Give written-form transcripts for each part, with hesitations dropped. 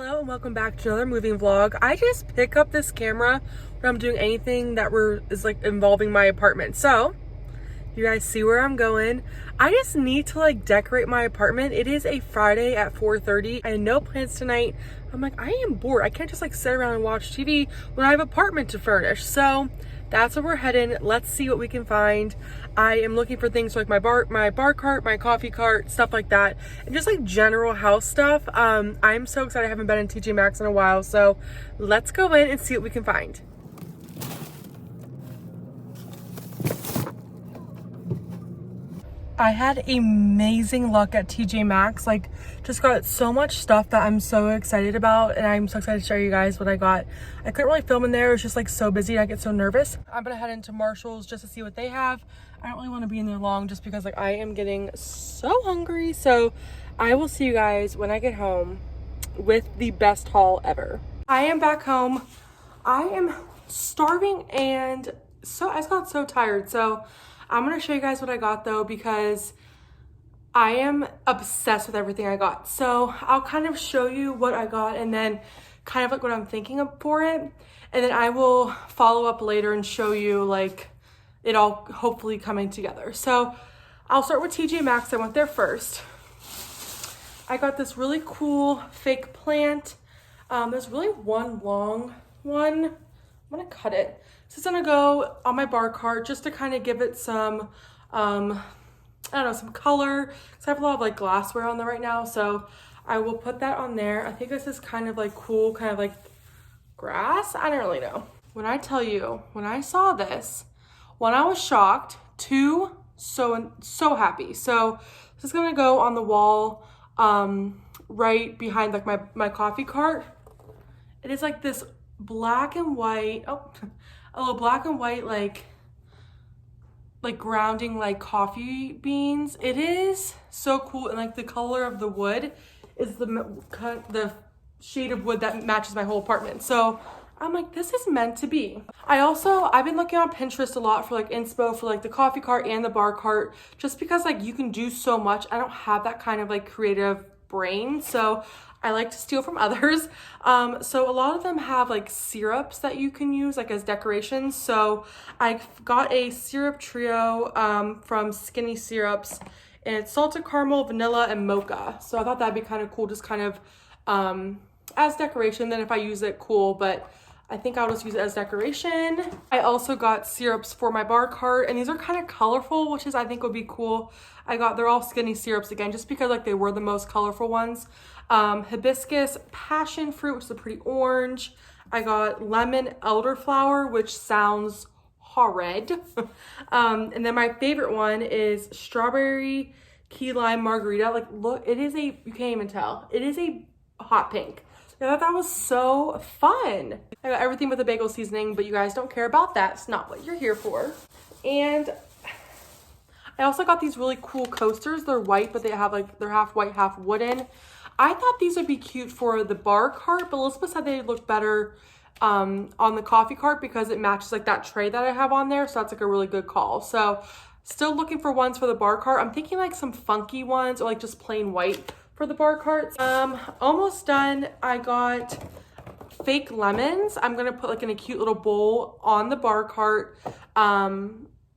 Hello and welcome back to another moving vlog. I just pick up this camera when I'm doing anything that is like involving my apartment. So you guys see where I'm going. I just need to like decorate my apartment. It is a Friday at 4:30. I had no plans tonight. I'm like, I am bored. I can't just like sit around and watch TV when I have an apartment to furnish. So that's where we're heading. Let's see what we can find. I am looking for things like my bar cart, my coffee cart, stuff like that, and just like general house stuff. I'm so excited. I haven't been in TJ Maxx in a while, so let's go in and see what we can find. I had amazing luck at TJ Maxx. Like, just got so much stuff that I'm so excited about, and I'm so excited to show you guys what I got. I couldn't really film in there. It was just like so busy. I get so nervous. I'm gonna head into Marshall's just to see what they have. I don't really want to be in there long just because like I am getting so hungry. So I will see you guys when I get home with the best haul ever. I am back home. I am starving and I just got so tired. So I'm gonna show you guys what I got though, because I am obsessed with everything I got. So I'll kind of show you what I got and then kind of like what I'm thinking of for it. And then I will follow up later and show you like it all hopefully coming together. So I'll start with TJ Maxx. I went there first. I got this really cool fake plant. There's really one long one. I'm gonna cut it. So it's gonna go on my bar cart just to kind of give it some, I don't know, some color. Cause I have a lot of like glassware on there right now. So I will put that on there. I think this is kind of like cool, kind of like grass. I don't really know. When I tell you, when I saw this, one, I was shocked. Two, so happy. So this is gonna go on the wall, right behind like my coffee cart. It is like this black and white, a little black and white like grounding like coffee beans. It is so cool, and like the color of the wood is the shade of wood that matches my whole apartment. So I'm like, this is meant to be. I've been looking on Pinterest a lot for like inspo for like the coffee cart and the bar cart, just because like you can do so much. I don't have that kind of like creative brain, so I like to steal from others. So a lot of them have like syrups that you can use like as decorations. So I got a syrup trio from Skinny Syrups, and it's salted caramel, vanilla, and mocha. So I thought that'd be kind of cool, just kind of as decoration. Then if I use it, cool, but I think I'll just use it as decoration. I also got syrups for my bar cart, and these are kind of colorful, which I think would be cool. They're all Skinny Syrups again, just because like they were the most colorful ones. Hibiscus passion fruit, which is a pretty orange. I got lemon elderflower, which sounds horrid. And then my favorite one is strawberry key lime margarita. Like, look, you can't even tell. It is a hot pink. I thought that was so fun. I got everything with a bagel seasoning, but you guys don't care about that. It's not what you're here for. And I also got these really cool coasters. They're white, but they're half white, half wooden. I thought these would be cute for the bar cart, but Elizabeth said they'd look better on the coffee cart because it matches like that tray that I have on there. So that's like a really good call. So still looking for ones for the bar cart. I'm thinking like some funky ones or like just plain white for the bar carts. Almost done. I got fake lemons. I'm gonna put like in a cute little bowl on the bar cart.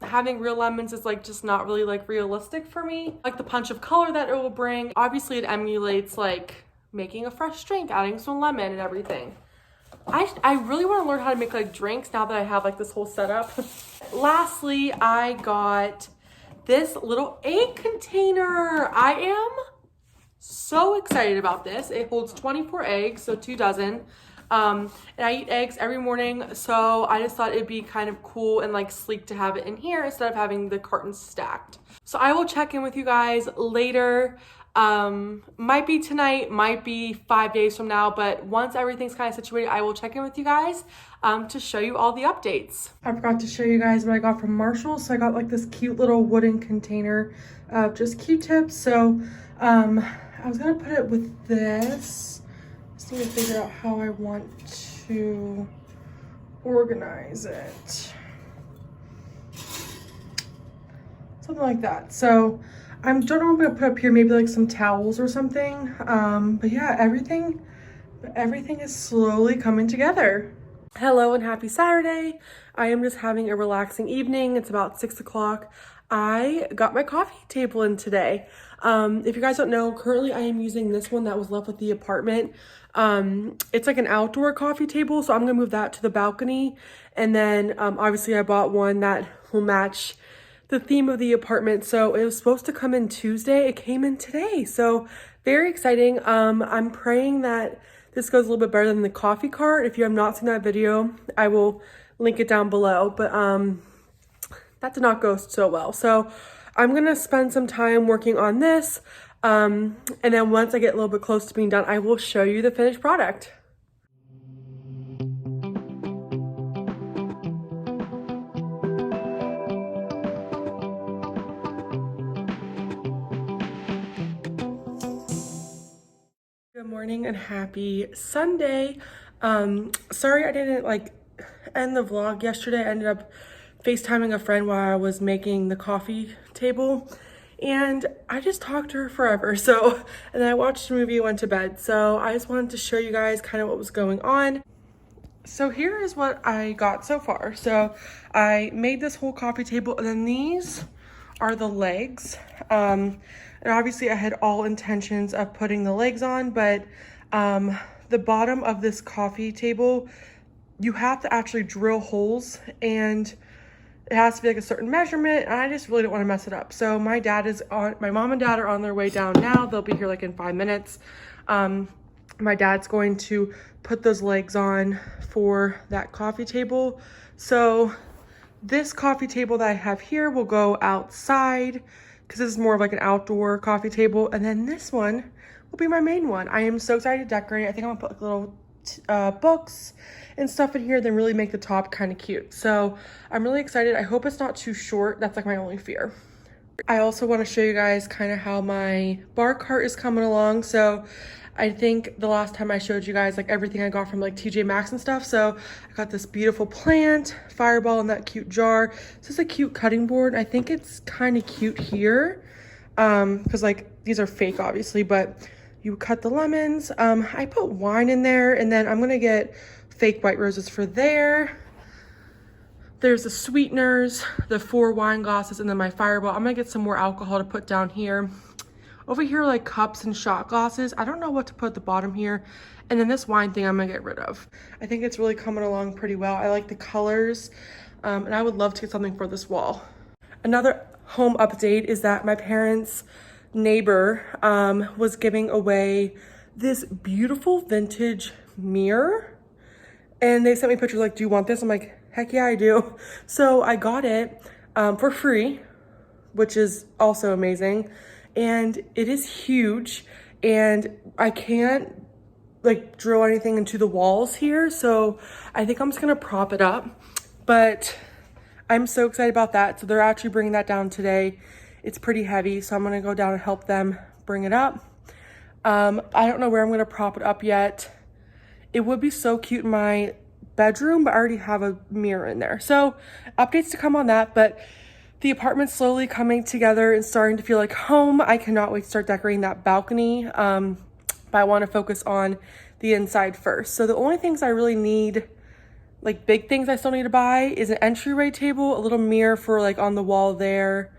Having real lemons is like just not really like realistic for me. Like the punch of color that it will bring. Obviously it emulates like making a fresh drink, adding some lemon and everything. I really want to learn how to make like drinks now that I have like this whole setup. Lastly, I got this little egg container. I am so excited about this. It holds 24 eggs, so 2 dozen. And I eat eggs every morning, so I just thought it'd be kind of cool and like sleek to have it in here instead of having the cartons stacked. So I will check in with you guys later. Might be tonight, might be 5 days from now, but once everything's kind of situated, I will check in with you guys to show you all the updates. I forgot to show you guys what I got from Marshall. So I got like this cute little wooden container of just Q-tips. So I was gonna put it with this. Just need to figure out how I want to organize it. Something like that. So I don't know what I'm gonna put up here, maybe like some towels or something. But yeah, everything Everything is slowly coming together. Hello and happy Saturday. I am just having a relaxing evening. It's about 6 o'clock. I got my coffee table in today. If you guys don't know, currently I am using this one that was left with the apartment. It's like an outdoor coffee table, so I'm gonna move that to the balcony. And then obviously I bought one that will match the theme of the apartment. So it was supposed to come in Tuesday. It came in today. So very exciting. I'm praying that this goes a little bit better than the coffee cart. If you have not seen that video, I will link it down below. But that did not go so well. So I'm gonna spend some time working on this. And then once I get a little bit close to being done, I will show you the finished product. Good morning and happy Sunday. Sorry I didn't end the vlog yesterday. I ended up FaceTiming a friend while I was making the coffee table, and I just talked to her forever. And then I watched a movie and went to bed. So I just wanted to show you guys kind of what was going on. So here is what I got so far. So I made this whole coffee table, and then these are the legs. And obviously I had all intentions of putting the legs on, but the bottom of this coffee table, you have to actually drill holes, and it has to be like a certain measurement, and I just really don't want to mess it up. So my mom and dad are on their way down now. They'll be here like in 5 minutes. My dad's going to put those legs on for that coffee table. So this coffee table that I have here will go outside, because this is more of like an outdoor coffee table. And then this one will be my main one. I am so excited to decorate. I think I'm gonna put like little books and stuff in here, then really make the top kind of cute. So I'm really excited. I hope it's not too short. That's like my only fear. I also want to show you guys kind of how my bar cart is coming along. So I think the last time I showed you guys like everything I got from like TJ Maxx and stuff. So I got this beautiful plant, fireball in that cute jar. This is a cute cutting board. I think it's kind of cute here because like these are fake obviously, but you cut the lemons. I put wine in there, and then I'm gonna get fake white roses for there. There's the sweeteners, the 4 wine glasses, and then my fireball. I'm gonna get some more alcohol to put down here. Over here, like cups and shot glasses. I don't know what to put at the bottom here. And then this wine thing I'm gonna get rid of. I think it's really coming along pretty well. I like the colors, and I would love to get something for this wall. Another home update is that my parents' neighbor was giving away this beautiful vintage mirror. And they sent me pictures like, do you want this? I'm like, heck yeah, I do. So I got it for free, which is also amazing. And it is huge, and I can't like drill anything into the walls here. So I think I'm just gonna prop it up, but I'm so excited about that. So they're actually bringing that down today. It's pretty heavy, so I'm gonna go down and help them bring it up. I don't know where I'm gonna prop it up yet. It would be so cute in my bedroom, but I already have a mirror in there. So updates to come on that, but the apartment's slowly coming together and starting to feel like home. I cannot wait to start decorating that balcony, but I want to focus on the inside first. So the only things I really need, like big things I still need to buy, is an entryway table, a little mirror for like on the wall there.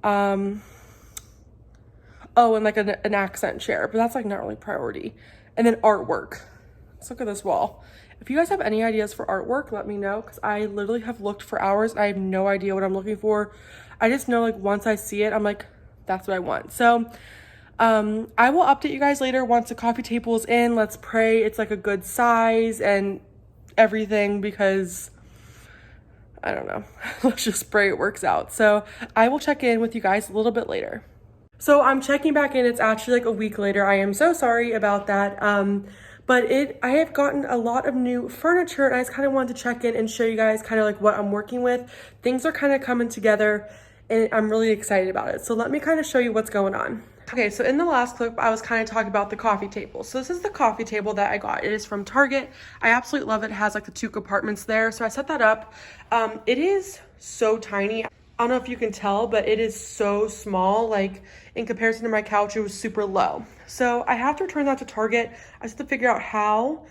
Oh, and like an accent chair, but that's like not really priority. And then artwork. Let's look at this wall. If you guys have any ideas for artwork, let me know, because I literally have looked for hours and I have no idea what I'm looking for. I just know like once I see it, I'm like, that's what I want. So I will update you guys later once the coffee table is in. Let's pray it's like a good size and everything, because I don't know. Let's just pray it works out. So I will check in with you guys a little bit later. So I'm checking back in. It's actually like a week later. I am so sorry about that. But I have gotten a lot of new furniture, and I just kind of wanted to check in and show you guys kind of like what I'm working with. Things are kind of coming together, and I'm really excited about it. So let me kind of show you what's going on. Okay, so in the last clip, I was kind of talking about the coffee table. So this is the coffee table that I got. It is from Target. I absolutely love it. It has like the 2 compartments there. So I set that up. It is so tiny. I don't know if you can tell, but it is so small. Like in comparison to my couch, it was super low. So I have to return that to Target. I just have to figure out how,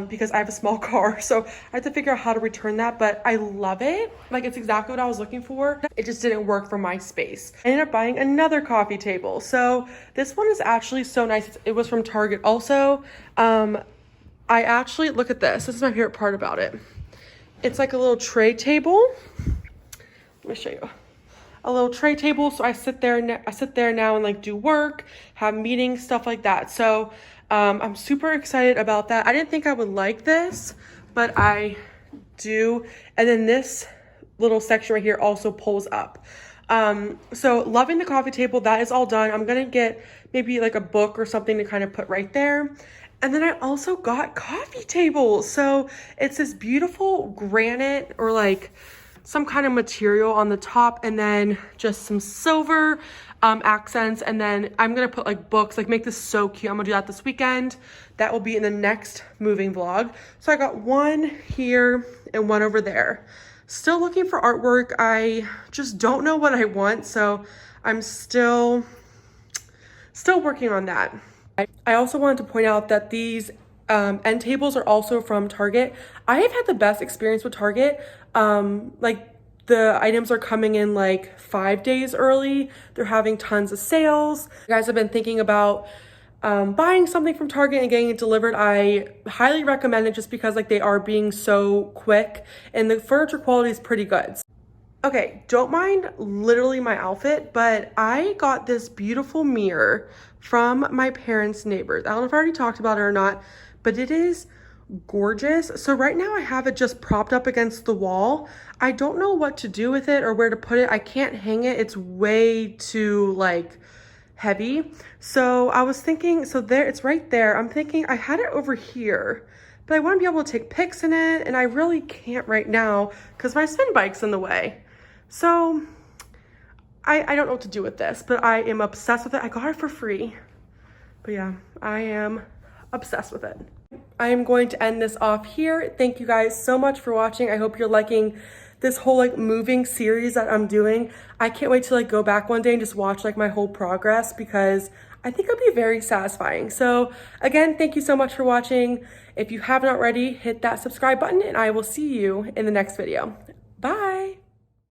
because I have a small car. So I have to figure out how to return that, but I love it. Like it's exactly what I was looking for. It just didn't work for my space. I ended up buying another coffee table. So this one is actually so nice. It was from Target also. I actually, look at this. This is my favorite part about it. It's like a little tray table. Let me show you. A little tray table, so I sit there now and like do work, have meetings, stuff like that. So I'm super excited about that. I didn't think I would like this, but I do. And then this little section right here also pulls up. So loving the coffee table. That is all done. I'm gonna get maybe like a book or something to kind of put right there. And then I also got coffee tables. So it's this beautiful granite or like some kind of material on the top, and then just some silver accents. And then I'm gonna put like books, like make this so cute. I'm gonna do that this weekend. That will be in the next moving vlog. So I got one here and one over there. Still looking for artwork. I just don't know what I want. So I'm still working on that. I also wanted to point out that these end tables are also from Target. I have had the best experience with Target. Like the items are coming in like 5 days early. They're having tons of sales. You guys have been thinking about buying something from Target and getting it delivered. I highly recommend it just because like they are being so quick and the furniture quality is pretty good. Okay, don't mind literally my outfit, but I got this beautiful mirror from my parents' neighbors. I don't know if I already talked about it or not, but it is gorgeous. So right now I have it just propped up against the wall. I don't know what to do with it or where to put it. I can't hang it. It's way too like heavy. So I was thinking, so there, it's right there. I'm thinking I had it over here, but I want to be able to take pics in it, and I really can't right now because my spin bike's in the way. So I don't know what to do with this, but I am obsessed with it. I got it for free. But yeah, I am obsessed with it. I am going to end this off here. Thank you guys so much for watching. I hope you're liking this whole like moving series that I'm doing. I can't wait to like go back one day and just watch like my whole progress, because I think it'll be very satisfying. So again, thank you so much for watching. If you haven't already, hit that subscribe button and I will see you in the next video. Bye.